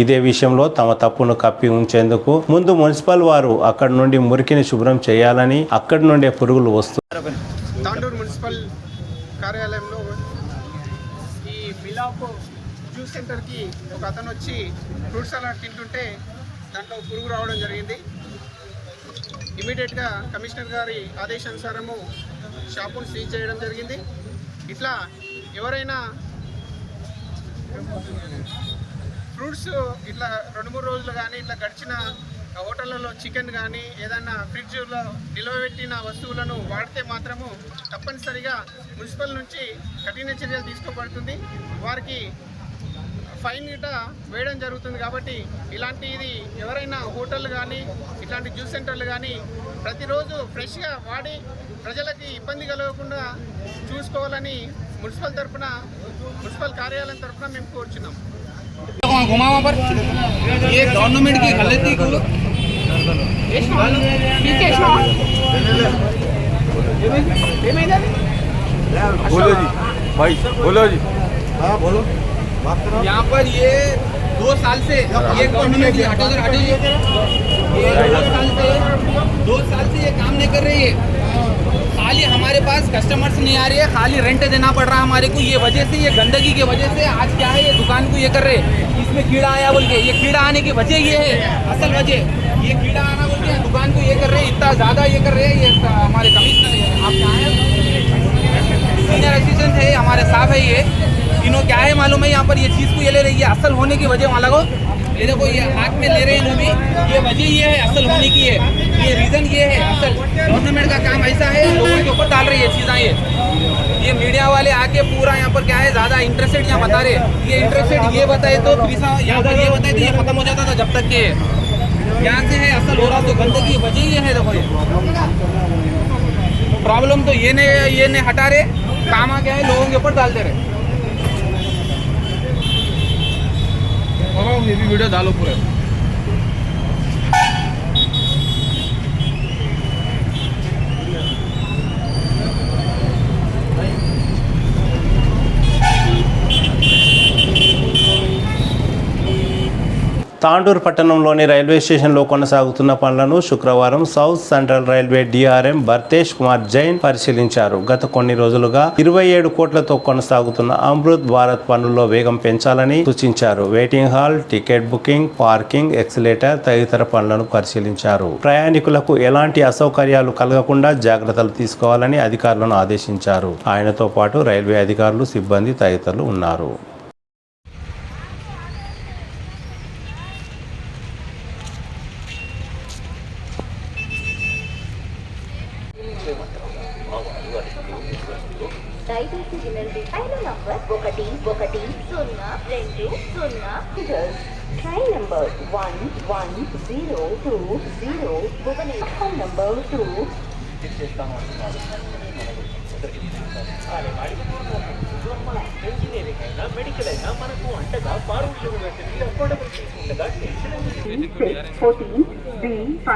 [SPEAKER 1] ఇదే విషయంలో తమ తప్పును కప్పి ఉంచేందుకు ముందు మున్సిపల్ వారు అక్కడి నుండి మురికిని శుభ్రం చేయాలని, అక్కడి నుండే పురుగులు వస్తున్నాయి.
[SPEAKER 8] తాండూరు మున్సిపల్ కార్యాలయంలో ఈ మిలాపు జ్యూస్ సెంటర్కి ఒక అతను వచ్చి ఫ్రూట్ సలాడ్ తింటుంటే దాంట్లో పురుగు రావడం జరిగింది. ఇమీడియట్గా కమిషనర్ గారి ఆదేశానుసారము షాపును సీజ్ చేయడం జరిగింది. ఇట్లా ఎవరైనా ఫ్రూట్స్ ఇట్లా 2-3 రోజులు కానీ ఇట్లా గడిచిన
[SPEAKER 5] హోటళ్ళలో చికెన్ కానీ ఏదన్నా ఫ్రిడ్జ్లో నిల్వబెట్టిన వస్తువులను వాడితే మాత్రము తప్పనిసరిగా మున్సిపల్ నుంచి కఠిన చర్యలు తీసుకోబడుతుంది. వారికి ఫైన్ గిట్ట వేయడం జరుగుతుంది. కాబట్టి ఇలాంటిది ఎవరైనా హోటళ్ళు కానీ ఇట్లాంటి జ్యూస్ సెంటర్లు కానీ ప్రతిరోజు ఫ్రెష్గా వాడి ప్రజలకి ఇబ్బంది కలగకుండా చూసుకోవాలని మున్సిపల్ కార్యాలయం తరఫున మేము కోరుచున్నాం.
[SPEAKER 7] घुमावा पर ये गवर्नमेंट की गलती को
[SPEAKER 3] बोलो जी भाई, बोलो जी। हाँ बोलो।
[SPEAKER 7] यहाँ पर ये 2 साल से ये गवर्नमेंट हटो ये 2 साल से ये काम नहीं कर रही है। खाली हमारे पास कस्टमर्स नहीं आ रहे हैं, खाली रेंट देना पड़ रहा है हमारे को। ये वजह से, ये गंदगी की वजह से आज क्या है, ये दुकान को ये कर रहे हैं, इसमें कीड़ा आया बोल के। ये कीड़ा आने की वजह ये है, असल वजह ये कीड़ा आना बोल के दुकान को ये कर रहे हैं, इतना ज़्यादा ये कर रहे हैं। ये हमारे कमिश्नर आप क्या है, सीनियर असिस्टेंट है हमारे साहब है, ये इन्हों क्या है मालूम है, यहाँ पर ये चीज़ को ये ले रही है। असल होने की वजह वाला को ये देखो, ये हाथ में ले रहे हैं इन्हों भी, ये वजह ये है असल होने की है, ये रीज़न ये है। असल गवर्नमेंट का काम ऐसा है, लोगों के ऊपर डाल रही है चीज़ें। ये मीडिया वाले आके पूरा यहाँ पर क्या है ज़्यादा इंटरेस्टेड यहाँ बता रहे। ये इंटरेस्टेड ये बताए तो यहाँ पर ये बताए तो ये ख़त्म हो जाता था जब तक के यहाँ से है असल हो रहा। तो गंदगी की वजह ये है। देखो ये प्रॉब्लम तो ये नहीं हटा रहे, काम आ गया है लोगों के ऊपर डाल दे रहे। ये भी वीडियो डालो पूरे।
[SPEAKER 1] తాండూరు పట్టణంలోని రైల్వే స్టేషన్లో కొనసాగుతున్న పనులను శుక్రవారం south central railway DRM Bharatesh Kumar Jain పరిశీలించారు. గత కొన్ని రోజులుగా 27 కోట్లతో కొనసాగుతున్న అమృత్ భారత్ పనుల్లో వేగం పెంచాలని సూచించారు. Waiting hall, ticket booking, parking, accelerator తదితర పనులను పరిశీలించారు. ప్రయాణికులకు ఎలాంటి అసౌకర్యాలు కలగకుండా జాగ్రత్తలు తీసుకోవాలని అధికారులను ఆదేశించారు. ఆయనతో పాటు రైల్వే అధికారులు, సిబ్బంది తదితరులు ఉన్నారు.
[SPEAKER 11] దయచేసి వినండి, train number 1120 train number 110220 Bhubaneswar number 2 medical అయినా మనకు అంటగా ఫారూక్ యూనివర్సిటీ అఫోర్డబుల్ ఫీజు ఉండగా 14B5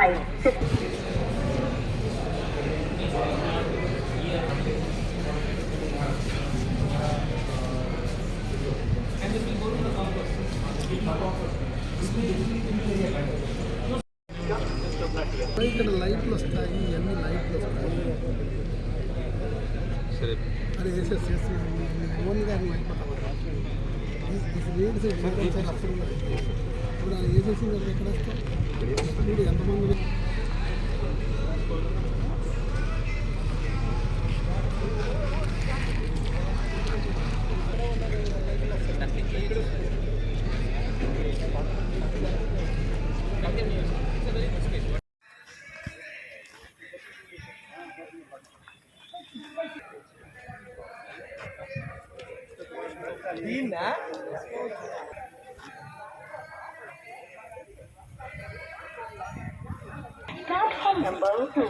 [SPEAKER 5] ఇక్కడ లైట్లు వస్తాయి, ఇవన్నీ లైట్లు వస్తాయి. అది వేసేసి ఓన్గా అయిపోతాం. వేడి సైడ్ అసలు ఇప్పుడు అది వేసేసి ఎక్కడ వస్తాం ఇప్పుడు ఎంతమంది
[SPEAKER 11] Platform number 2.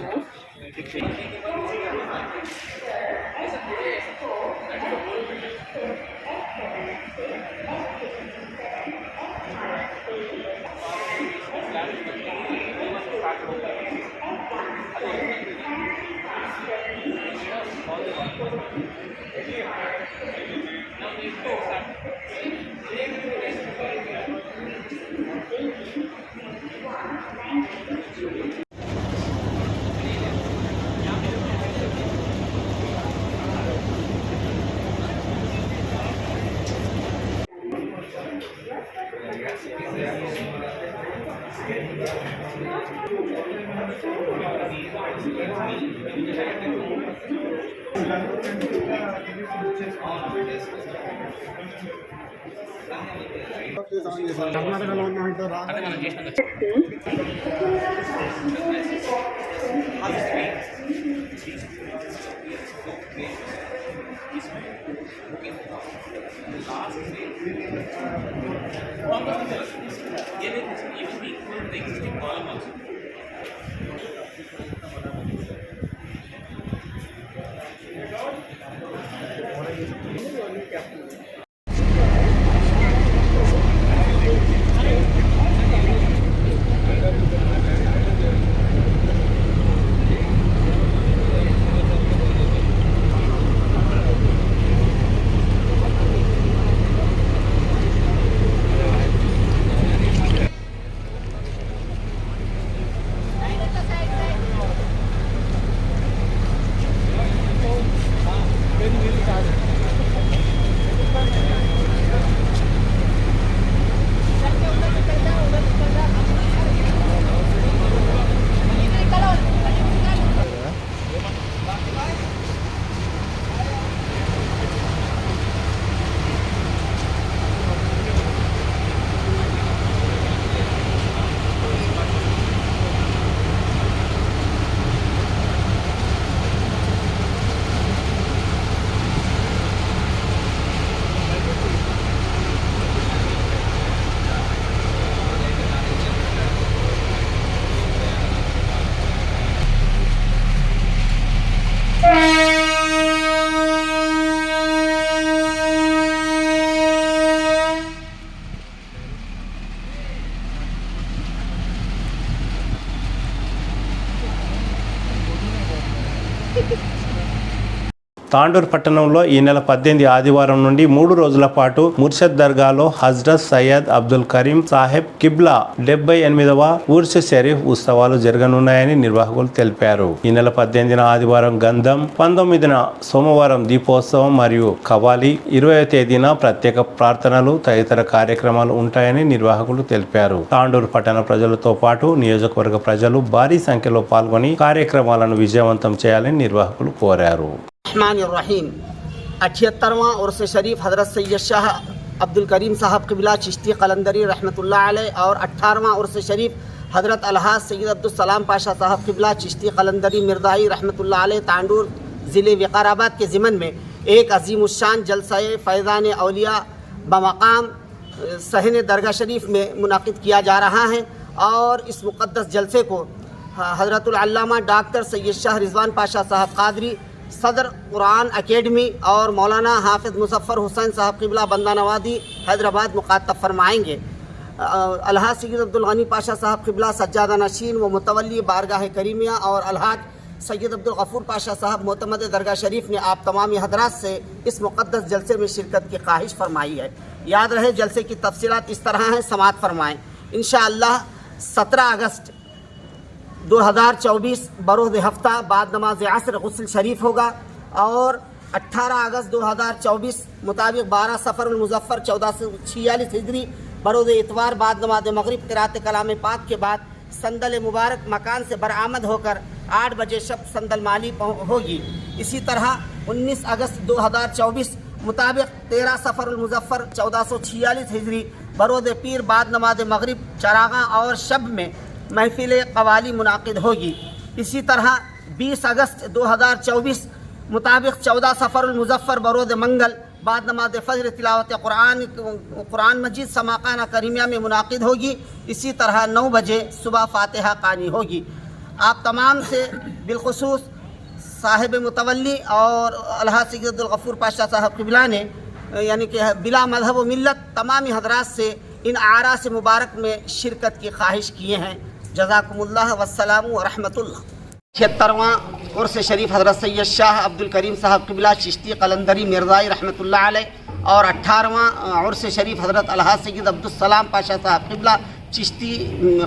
[SPEAKER 1] తాండూరు పట్టణంలో ఈ నెల 18 ఆదివారం నుండి 3 రోజుల పాటు ముర్షద్ దర్గాలో హజ్రత్ సయ్యద్ అబ్దుల్ కరీం సాహెబ్ కిబ్లా 78వ ఉర్స్ షరీఫ్ ఉత్సవాలు జరగనున్నాయని నిర్వాహకులు తెలిపారు. ఈ నెల 18న ఆదివారం గంధం, 19న సోమవారం దీపోత్సవం మరియు కవాలి, 20వ తేదీన ప్రత్యేక ప్రార్థనలు తదితర కార్యక్రమాలు ఉంటాయని నిర్వాహకులు తెలిపారు. తాండూరు పట్టణ ప్రజలతో పాటు నియోజకవర్గ ప్రజలు భారీ సంఖ్యలో పాల్గొని కార్యక్రమాలను విజయవంతం చేయాలని నిర్వాహకులు కోరారు.
[SPEAKER 12] रहमान 78वां उर्स शरीफ हज़रत सैयद शाह अब्दुल करीम साहब क़िबला चिश्ती क़लंदरी रहमतुल्लाह अलैह और 18वां उर्स शरीफ हज़रत अलहाज सैयद अब्दुल सलाम पाशा साहब क़िबला चिश्ती क़लंदरी मिर्दाई रहमतुल्लाह अलैह तांडूर ज़िले विकाराबाद के ज़िमन में एक अजीमुश्शान जलसाए फ़ैज़ान औलिया बमकाम सहन दरगाह शरीफ में मुनाकिद किया जा रहा है। और इस मुक़द्दस जलसे को हज़रतुल अल्लामा डॉक्टर सैयद शाह रिज़वान पाशा साहब क़ादरी सदर कुरान अकेडमी और मौलाना हाफिज़ मुज़फ़्फ़र हुसैन साहब क़िबला बंदा नवादी हैदराबाद मुखातब फरमाएँगे। अलहाज सैयद अब्दुल गनी पाशा साहब क़िबला सज्जादा नशीन व मुतवल्ली बारगाह करीमिया और अलहाज सैयद अब्दुल गफ़ूर पाशा साहब मोतमद दरगाह शरीफ ने आप तमामी हज़रात से इस मुक़द्दस जलसे में शिरकत की ख्वाहिश फरमाई है। याद रहे जलसे की तफसीलात इस तरह हैं, समात फरमाएँ। इंशाअल्लाह 17 अगस्त 2024 बरोज़ हफ्ता बाद नमाज असर गुस्ल शरीफ होगा और 18 अगस्त 2024 मुताबिक 12 सफ़रुल मुज़फ़्फ़र 1446 हिजरी बरोज़ इतवार बाद नमाज मगरिब क़िरात कलाम पाक के बाद संदल मुबारक मकान से बरामद होकर 8 बजे शब संदल माली होगी। इसी तरह 19 अगस्त 2024 मुताबिक 13 सफ़रुल मुज़फ़्फ़र 1446 हिजरी बरोज़ पीर बाद नमाज मगरिब चरागा और शब में महफिल कवाली मुनाकिद होगी। इसी तरह 20 अगस्त 2024 मुताबिक 14 सफ़रुल मुज़फ़्फ़र बरोज़ मंगल बाद नमाज फ़ज्र तिलावत कुरान मजीद समाकाना करीमिया में मुनाकिद होगी। इसी तरह 9 बजे सुबह फ़ातिहा क़ानी होगी। आप तमाम से बिलख़ुसूस साहिब मुतवल्ली और अलहाज सैयद अब्दुल गफ़ूर पाशा साहब क़िबला ने यानी कि बिला मज़हब व मिल्लत तमामी हज़रात से इन आरा से मुबारक में शिरकत की ख्वाहिश किए हैं। जज़ाकुमुल्लाह वस्सलाम व रहमतुल्लाह। 76वां उर्स शरीफ हज़रत सैयद शाह अब्दुल करीम साहब क़िबला चिश्ती क़लंदरी मिर्ज़ाई रहमतुल्लाह अलैह और 18वां उर्स शरीफ हज़रत अलहाज सैयद अब्दुल सलाम पाशा साहब क़िबला चिश्ती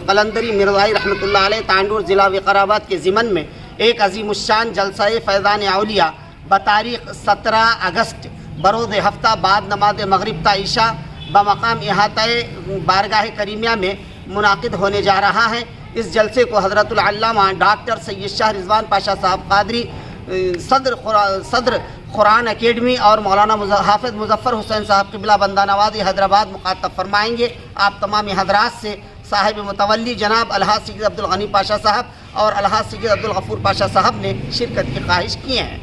[SPEAKER 12] क़लंदरी मिर्ज़ाई रहमतुल्लाह अलैह तांडूर ज़िला विकाराबाद के ज़िमन में एक अजीमुश्शान जलसाए फ़ैज़ान औलिया बतारीख़ 17 अगस्त बरोज़ हफ्ता बाद नमाज मगरिब ता इशा बमकाम इहाताए बारगाह करीमिया में मुनाकिद होने जा रहा है। इस जलसे को हज़रतुल अल्लामा डॉक्टर सैयद शाह रिज़वान पाशा साहब क़ादरी सदर कुरान एकेडमी और मौलाना हाफिज मुजफ्फर हुसैन साहब क़िबला बंदा नवाज़ी हैदराबाद मुखातब फरमाएंगे। आप तमाम हजरात से साहिब मुतवल्ली जनाब अलहाज सैयद अब्दुल गनी पाशा साहब और अलहाज सैयद अब्दुल गफूर पाशा साहब ने शिरकत की ख्वाहिश किए हैं।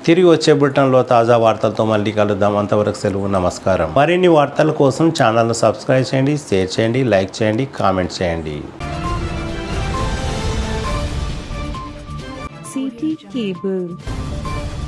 [SPEAKER 1] తిరిగి వచ్చే బులెటిన్లో తాజా వార్తలతో మళ్ళీ కలుద్దాం. అంతవరకు సెలవు, నమస్కారం. మరిన్ని వార్తల కోసం ఛానల్ను సబ్స్క్రైబ్ చేయండి, షేర్ చేయండి, లైక్ చేయండి, కామెంట్ చేయండి.
[SPEAKER 13] CT Cable